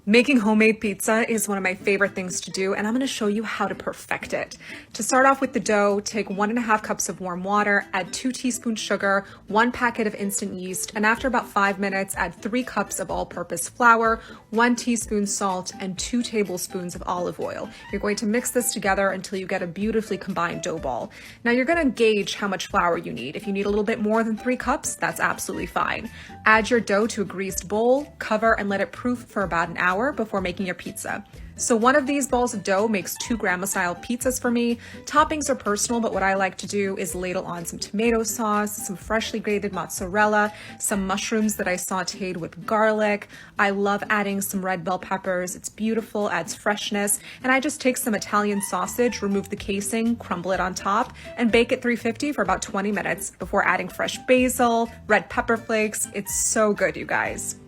Making homemade pizza is one of my favorite things to do, and I'm gonna show you how to perfect it. To start off with the dough, take 1.5 cups of warm water, add 2 teaspoons sugar, 1 packet of instant yeast, and after about 5 minutes, add 3 cups of all-purpose flour, 1 teaspoon salt, and 2 tablespoons of olive oil. You're going to mix this together until you get a beautifully combined dough ball. Now you're gonna gauge how much flour you need. If you need a little bit more than 3 cups, that's absolutely fine. Add your dough to a greased bowl, cover, and let it proof for about an hour before making your pizza. So one of these balls of dough makes 2 grandma style pizzas for me. Toppings are personal, but what I like to do is ladle on some tomato sauce, some freshly grated mozzarella, some mushrooms that I sauteed with garlic. I love adding some red bell peppers. It's beautiful, adds freshness. And I just take some Italian sausage, remove the casing, crumble it on top, and bake at 350 for about 20 minutes before adding fresh basil, red pepper flakes. It's so good, you guys.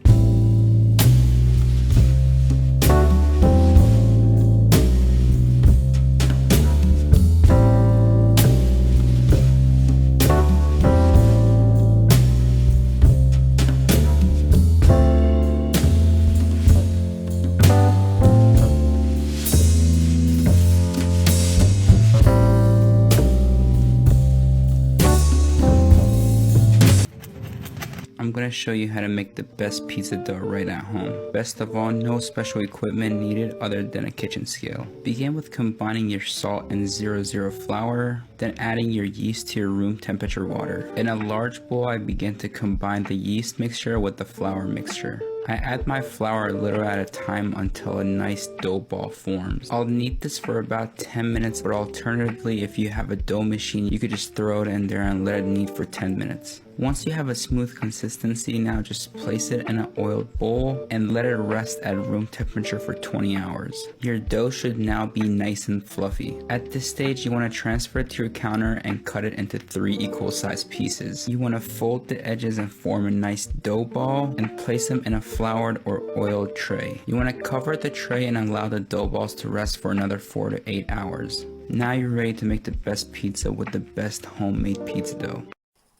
I'm going to show you how to make the best pizza dough right at home. Best of all, no special equipment needed other than a kitchen scale. Begin with combining your salt and 00 flour, then adding your yeast to your room temperature water. In a large bowl, I begin to combine the yeast mixture with the flour mixture. I add my flour a little at a time until a nice dough ball forms. I'll knead this for about 10 minutes, but alternatively, if you have a dough machine, you could just throw it in there and let it knead for 10 minutes. Once you have a smooth consistency, now just place it in an oiled bowl and let it rest at room temperature for 20 hours. Your dough should now be nice and fluffy. At this stage, you want to transfer it to your counter and cut it into 3 equal sized pieces. You want to fold the edges and form a nice dough ball and place them in a floured or oiled tray. You want to cover the tray and allow the dough balls to rest for another 4 to 8 hours. Now you're ready to make the best pizza with the best homemade pizza dough.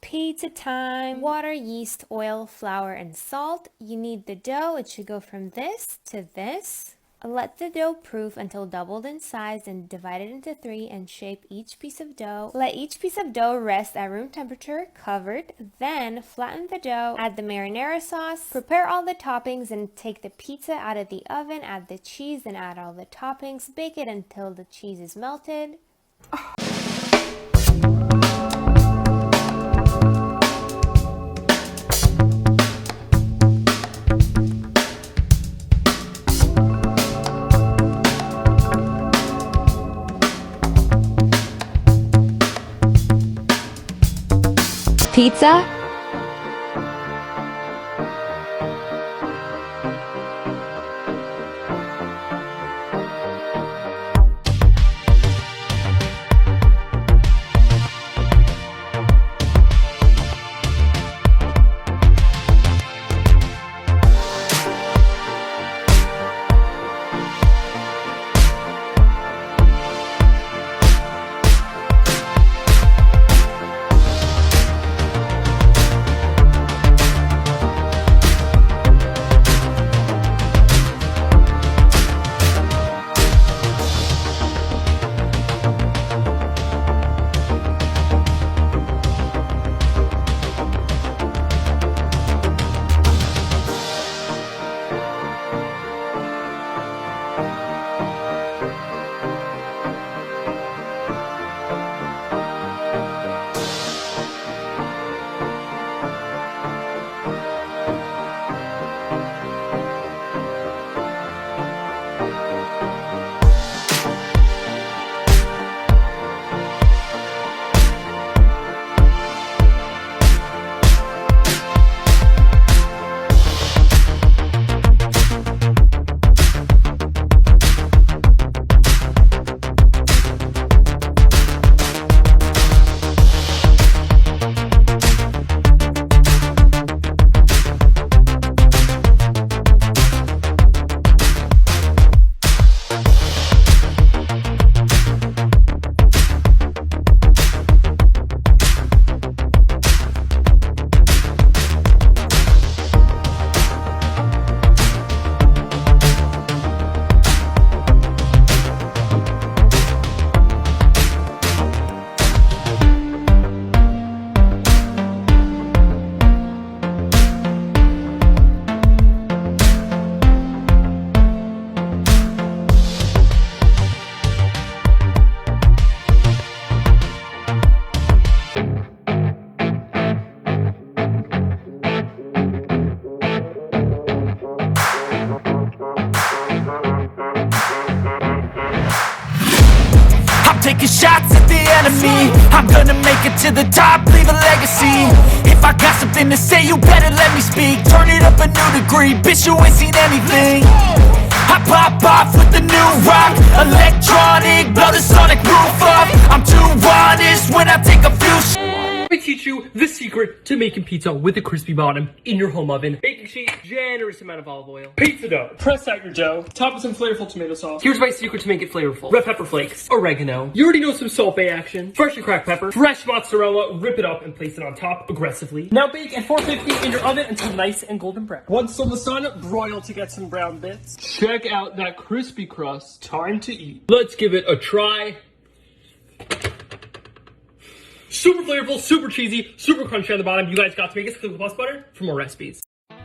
Pizza time! Water, yeast, oil, flour, and salt. You need the dough. It should go from this to this. Let the dough proof until doubled in size and divide it into 3 and shape each piece of dough. Let each piece of dough rest at room temperature, covered. Then flatten the dough, add the marinara sauce, prepare all the toppings and take the pizza out of the oven, add the cheese and add all the toppings. Bake it until the cheese is melted. Pizza? gonna make it to the top, leave a legacy. If I got something to say, you better let me speak. Turn it up a new degree, bitch, you ain't seen anything. I pop off with the new rock, electronic, blow the sonic roof off. I'm too honest when I take a few I teach you the secret to making pizza with a crispy bottom in your home oven. Baking sheet, generous amount of olive oil. Pizza dough. Press out your dough. Top with some flavorful tomato sauce. Here's my secret to make it flavorful. Red pepper flakes, oregano. You already know some Salt Bae action. Fresh and cracked pepper. Fresh mozzarella. Rip it up and place it on top aggressively. Now bake at 450 in your oven until nice and golden brown. Once on the sun, broil to get some brown bits. Check out that crispy crust. Time to eat. Let's give it a try. Super flavorful, super cheesy, super crunchy on the bottom. You guys got to make it. Click the plus button for more recipes.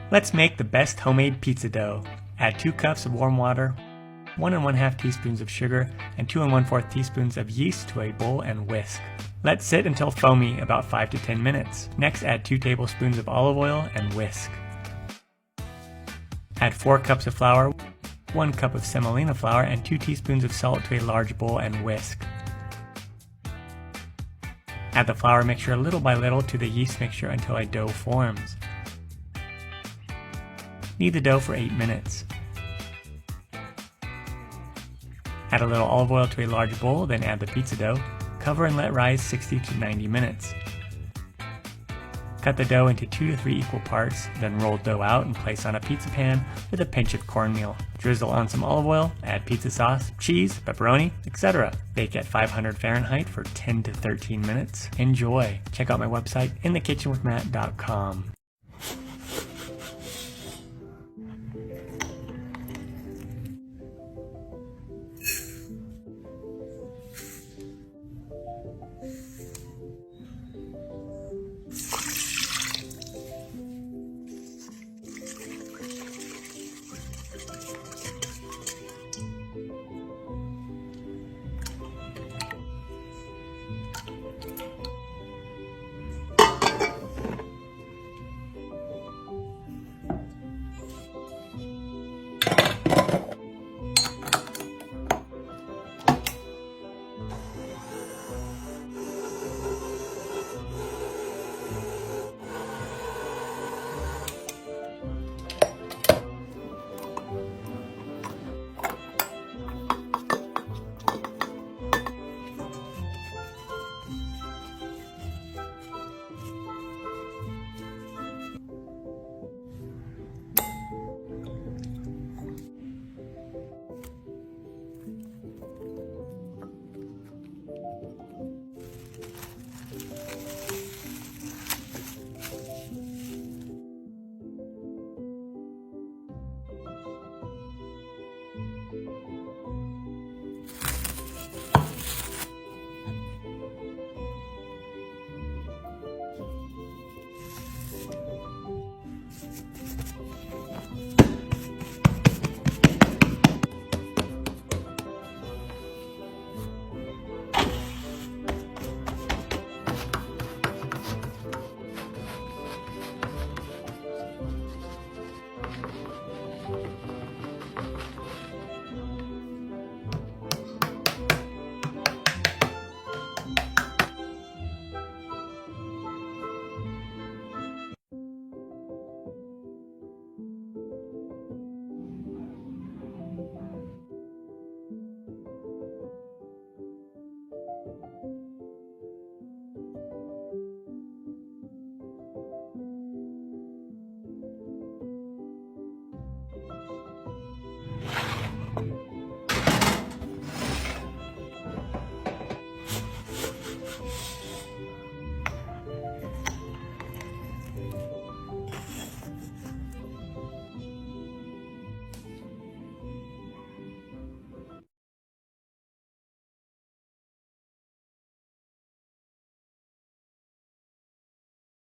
Let's make the best homemade pizza dough. Add 2 cups of warm water, 1 1/2 teaspoons of sugar, and 2 1/4 teaspoons of yeast to a bowl and whisk. Let sit until foamy, about 5 to 10 minutes. Next, add 2 tablespoons of olive oil and whisk. Add 4 cups of flour, 1 cup of semolina flour, and 2 teaspoons of salt to a large bowl and whisk. Add the flour mixture little by little to the yeast mixture until a dough forms. Knead the dough for 8 minutes. Add a little olive oil to a large bowl, then add the pizza dough. Cover and let rise 60 to 90 minutes. Cut the dough into 2 to 3 equal parts, then roll dough out and place on a pizza pan with a pinch of cornmeal. Drizzle on some olive oil, add pizza sauce, cheese, pepperoni, etc. Bake at 500 Fahrenheit for 10 to 13 minutes. Enjoy! Check out my website, inthekitchenwithmatt.com.